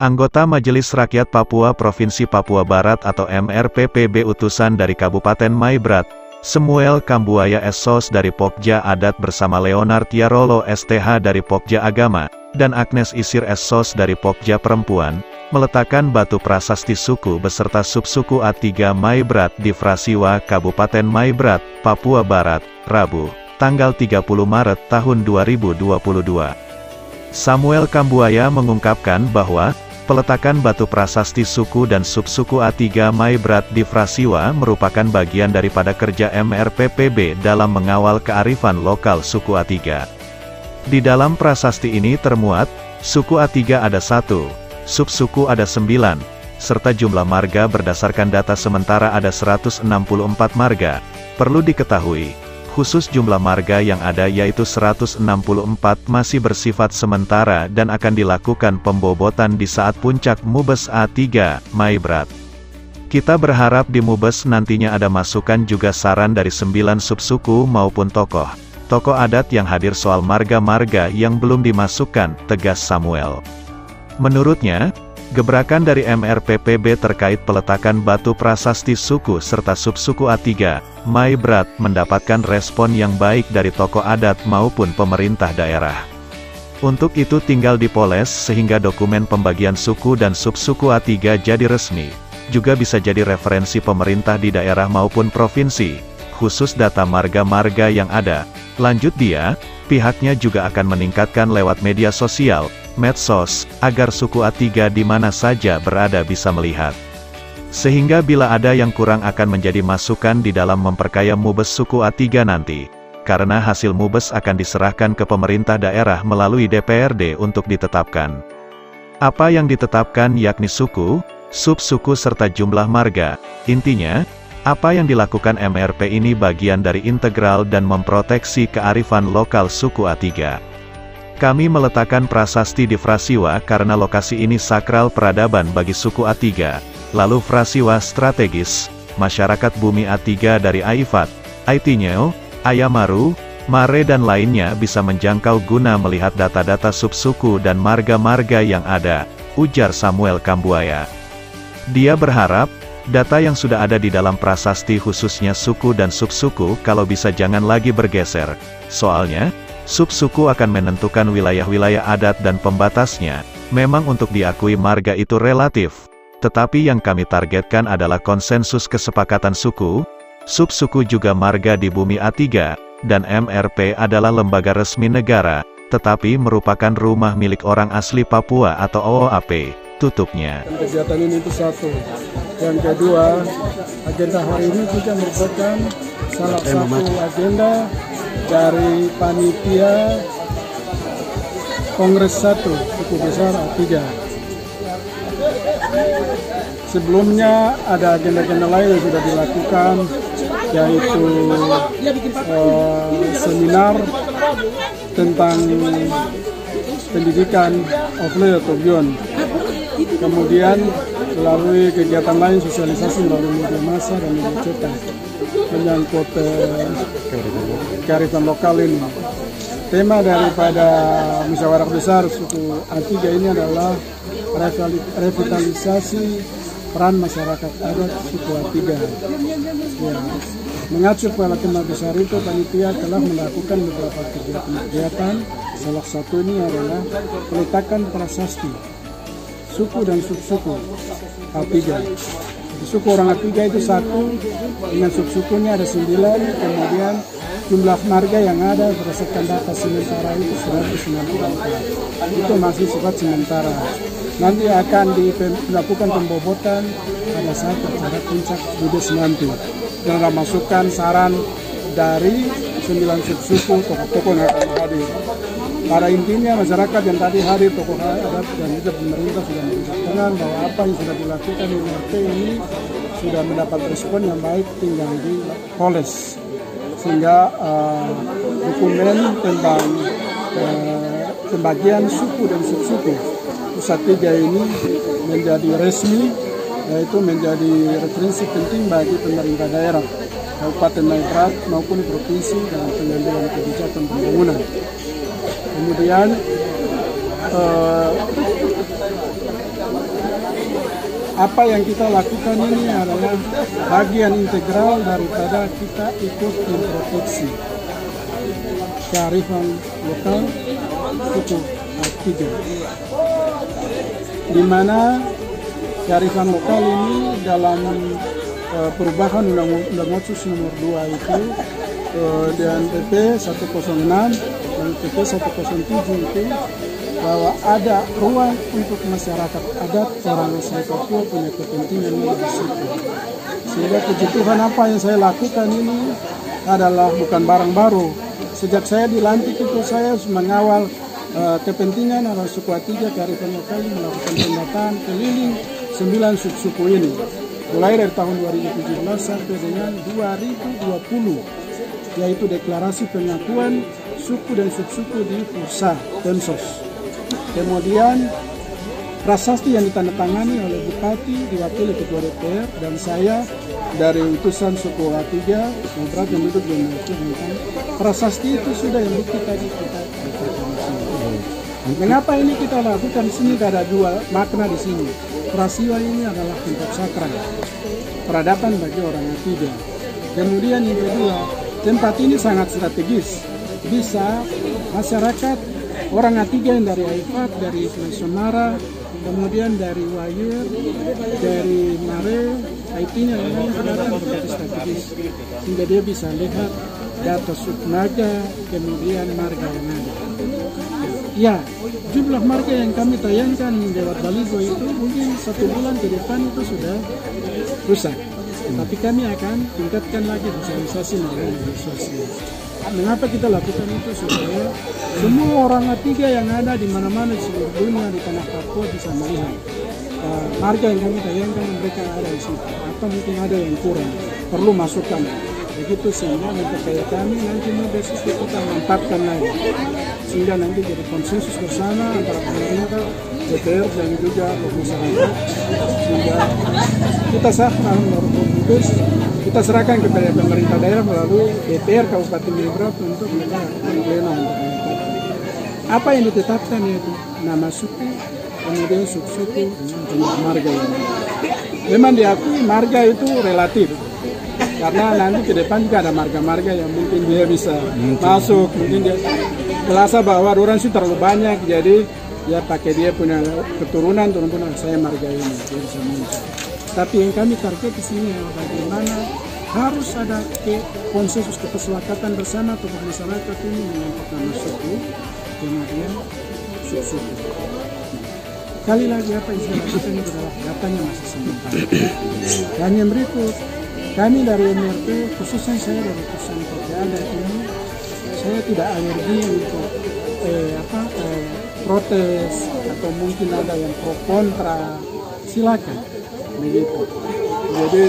Anggota Majelis Rakyat Papua Provinsi Papua Barat atau MRPPB utusan dari Kabupaten Maibrat, Samuel Kambuaya Essos dari Pokja Adat bersama Leonard Yarolo STH dari Pokja Agama, dan Agnes Isir Essos dari Pokja Perempuan, meletakkan batu prasasti suku beserta subsuku A3 Maibrat di Frasiwa, Kabupaten Maibrat, Papua Barat, Rabu, tanggal 30 Maret tahun 2022. Samuel Kambuaya mengungkapkan bahwa peletakan batu prasasti suku dan subsuku A3 Maibrat di Frasiwa merupakan bagian daripada kerja MRPPB dalam mengawal kearifan lokal suku A3. Di dalam prasasti ini termuat, suku A3 ada 1, subsuku ada 9, serta jumlah marga berdasarkan data sementara ada 164 marga. Perlu diketahui, khusus jumlah marga yang ada yaitu 164 masih bersifat sementara dan akan dilakukan pembobotan di saat puncak Mubes A3, Maibrat. Kita berharap di Mubes nantinya ada masukan juga saran dari 9 subsuku maupun tokoh adat yang hadir soal marga-marga yang belum dimasukkan, tegas Samuel. Menurutnya, gebrakan dari MRPPB terkait peletakan batu prasasti suku serta subsuku A3, Maibrat mendapatkan respon yang baik dari tokoh adat maupun pemerintah daerah. Untuk itu tinggal dipoles sehingga dokumen pembagian suku dan subsuku A3 jadi resmi, juga bisa jadi referensi pemerintah di daerah maupun provinsi, khusus data marga-marga yang ada. Lanjut dia, pihaknya juga akan meningkatkan lewat media sosial, medsos, agar suku A3 di mana saja berada bisa melihat. Sehingga bila ada yang kurang akan menjadi masukan di dalam memperkaya Mubes suku A3 nanti. Karena hasil Mubes akan diserahkan ke pemerintah daerah melalui DPRD untuk ditetapkan. Apa yang ditetapkan yakni suku, subsuku serta jumlah marga. Intinya, apa yang dilakukan MRP ini bagian dari integral dan memproteksi kearifan lokal suku A3. Kami meletakkan prasasti di Frasiwa karena lokasi ini sakral peradaban bagi suku A3. Lalu Frasiwa strategis, masyarakat bumi A3 dari Aifat, Aitinyo, Ayamaru, Mare dan lainnya bisa menjangkau guna melihat data-data subsuku dan marga-marga yang ada, ujar Samuel Kambuaya. Dia berharap, data yang sudah ada di dalam prasasti khususnya suku dan subsuku kalau bisa jangan lagi bergeser. Soalnya, subsuku akan menentukan wilayah-wilayah adat dan pembatasnya. Memang untuk diakui marga itu relatif. Tetapi yang kami targetkan adalah konsensus kesepakatan suku, subsuku juga marga di bumi A3, dan MRP adalah lembaga resmi negara, tetapi merupakan rumah milik orang asli Papua atau OOAP, tutupnya. Kegiatan ini itu satu. Yang kedua, agenda hari ini juga merupakan salah satu agenda dari panitia Kongres 1 Suku Besar A3. Sebelumnya ada agenda-agenda lain yang sudah dilakukan, yaitu seminar tentang pendidikan offline atau beyond. Kemudian melalui kegiatan lain sosialisasi melalui media massa dan media cetak menyangkut kearifan lokal ini. Tema daripada musyawarah besar suku A3 ini adalah revitalisasi peran masyarakat adat suku A3. Ya, mengacu pada tema besar itu, panitia telah melakukan beberapa kegiatan. Salah satu ini adalah peletakan prasasti suku dan subsuku A3. Jadi, suku orang A3 itu 1, dengan subsukunya ada 9, kemudian jumlah marga yang ada berdasarkan data sementara itu 194. Itu masih sifat sementara. Nanti akan dilakukan pembobotan pada saat acara puncak Mubes nanti. Dan ada masukan saran dari 9 subsuku, tokoh-tokoh yang akan hadir. Pada intinya masyarakat yang tadi hadir, tokoh adat dan juga pemerintah sudah mengatakan bahwa apa yang sudah dilakukan di MRP ini sudah mendapat respon yang baik, tinggal dipoles. Sehingga dokumen tentang pembagian suku dan subsuku Pusat 3 ini menjadi resmi, yaitu menjadi referensi penting bagi pemerintah daerah, Kabupaten Maibrat maupun provinsi dalam pengambilan kebijakan pembangunan. Kemudian apa yang kita lakukan ini adalah bagian integral daripada kita ikut memproteksi kearifan lokal suku Tiga, di mana kearifan lokal ini dalam perubahan Undang-Undang Otsus nomor 2 itu dan PP 106 dan PP 107 itu bahwa ada ruang untuk masyarakat adat orang asli Papua punya kepentingan di situ. Sehingga puji Tuhan apa yang saya lakukan ini adalah bukan barang baru. Sejak saya dilantik itu saya mengawal kepentingan adalah suku Tiga kearifan lokal melakukan pendataan keliling 9 suku ini. Mulai dari tahun 2017 sampai dengan 2020, yaitu deklarasi pengakuan suku dan subsuku di Pusat Tensos. Kemudian prasasti yang ditandatangani oleh Bupati diwakili Ketua DPR dan saya dari utusan suku Tiga Mebrat yang duduk di Mekah. Prasasti itu sudah yang bukti tadi kita. Mengapa ini kita lakukan? Sini ada dua makna di sini. Prasiwa ini adalah tempat sakral, peradaban bagi orang Tiga. Kemudian yang kedua, tempat ini sangat strategis. Bisa masyarakat orang Tiga yang dari Aifat, dari Sonara, kemudian dari Wayir, dari Mare, IT-nya yang kelihatan begitu strategis. Sehingga dia bisa lihat data Suknaga, kemudian marga yang ada. Ya, jumlah marga yang kami tayangkan lewat baliho itu mungkin 1 bulan ke depan itu sudah rusak. Tapi kami akan tingkatkan lagi sosialisasi melalui media sosial. Mengapa kita lakukan itu? Supaya semua orang Tiga yang ada di mana-mana di seluruh dunia di tanah Papua bisa melihat marga yang kami tayangkan mereka ada di situ. Atau mungkin ada yang kurang, perlu masukkan. Begitu sehingga memperkaya kami nanti besok kita mantapkan lagi. Sehingga nanti jadi konsensus bersama antara pemerintah, DPR dan juga masyarakat. Sehingga kita kita serahkan kepada pemerintah daerah melalui DPR Kabupaten Mebrat untuk melakukan pleno. Apa yang ditetapkan yaitu nama suku, kemudian suku-suku dengan jumlah marga ini. Memang diakui marga itu relatif. Karena nanti ke depan juga ada marga-marga yang mungkin dia bisa masuk, mungkin dia merasa bahwa orang sih terlalu banyak, jadi ya pakai dia punya keturunan saya marga ini, dia bisa muncul. Tapi yang kami target di sini adalah bagaimana harus ada konsensus kesepakatan bersama tokoh masyarakat ini mengenai nama suku, kemudian suku. Kali lagi apa yang saya lakukan itu adalah datanya masih sementara. Dan yang berikut, kami dari MRP, khususnya saya dari utusan Kopda ini, saya tidak alergi untuk protes atau mungkin ada yang pro kontra, silakan begitu. Jadi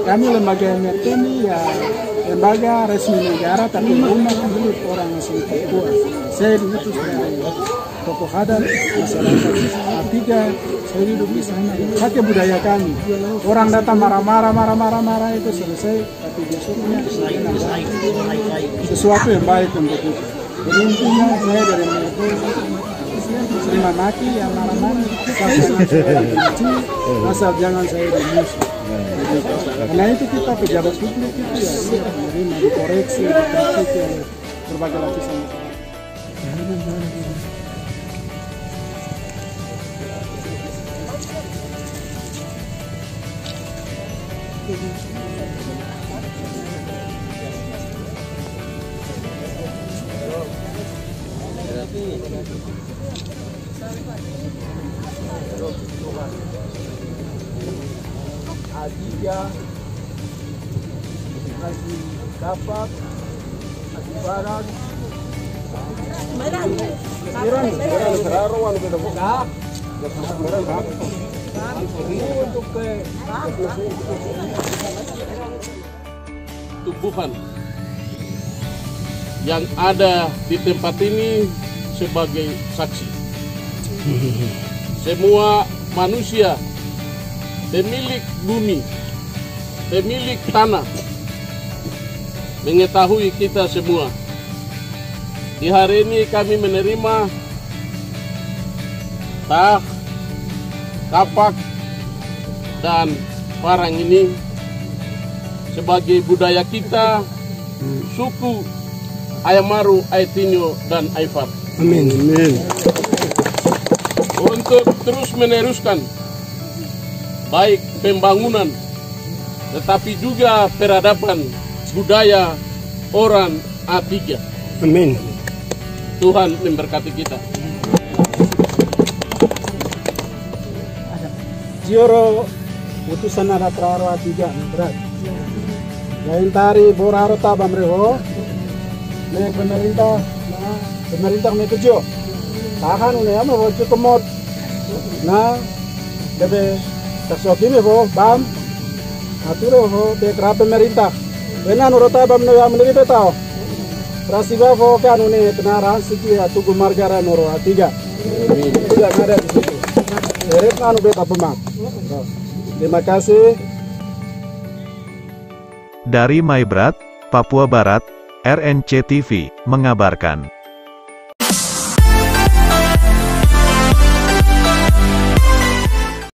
kami lembaga MRP ini ya lembaga resmi negara tapi mengundang milik orang asli Papua. Saya diutus dari tokoh adat masyarakat Tiga. Saya duduk di sana, pakai budaya kami. Orang datang marah itu selesai, tapi besoknya sesuatu yang baik untuk kita. Jadi intinya saya dari Melayu terima maki yang marah-marah, asal jangan saya dimusuh. Karena itu kita pejabat publik itu ya siap menerima, dikoreksi, dikritik oleh berbagai lapisan masyarakat. Adiga, Adi Kapak, Adi Barang, tumbuhan yang ada di tempat ini sebagai saksi. Semua manusia, pemilik bumi, pemilik tanah, mengetahui kita semua. Di hari ini kami menerima Tah, Kapak, dan parang ini sebagai budaya kita, suku Ayamaru, Aitinyo, dan Aifar. Amin. Amin. Untuk terus meneruskan baik pembangunan tetapi juga peradaban budaya orang A3. Amin. Tuhan memberkati kita. Jioro utusan ada teraro A3 berat. Lain tari boraro tabam reho. Nek pemerintah me kejo. Tahan une ama ho cukumot. Na debe tasoki me ho bam. Aturo ho de kra pemerintah. Benan urota bam no am neri betao. Prasiba ho kan une tenaran siki atugu margara noro A3. Tidak ada di situ. Eret anu beta pemak. Terima kasih. Dari Maibrat, Papua Barat, RNC TV mengabarkan.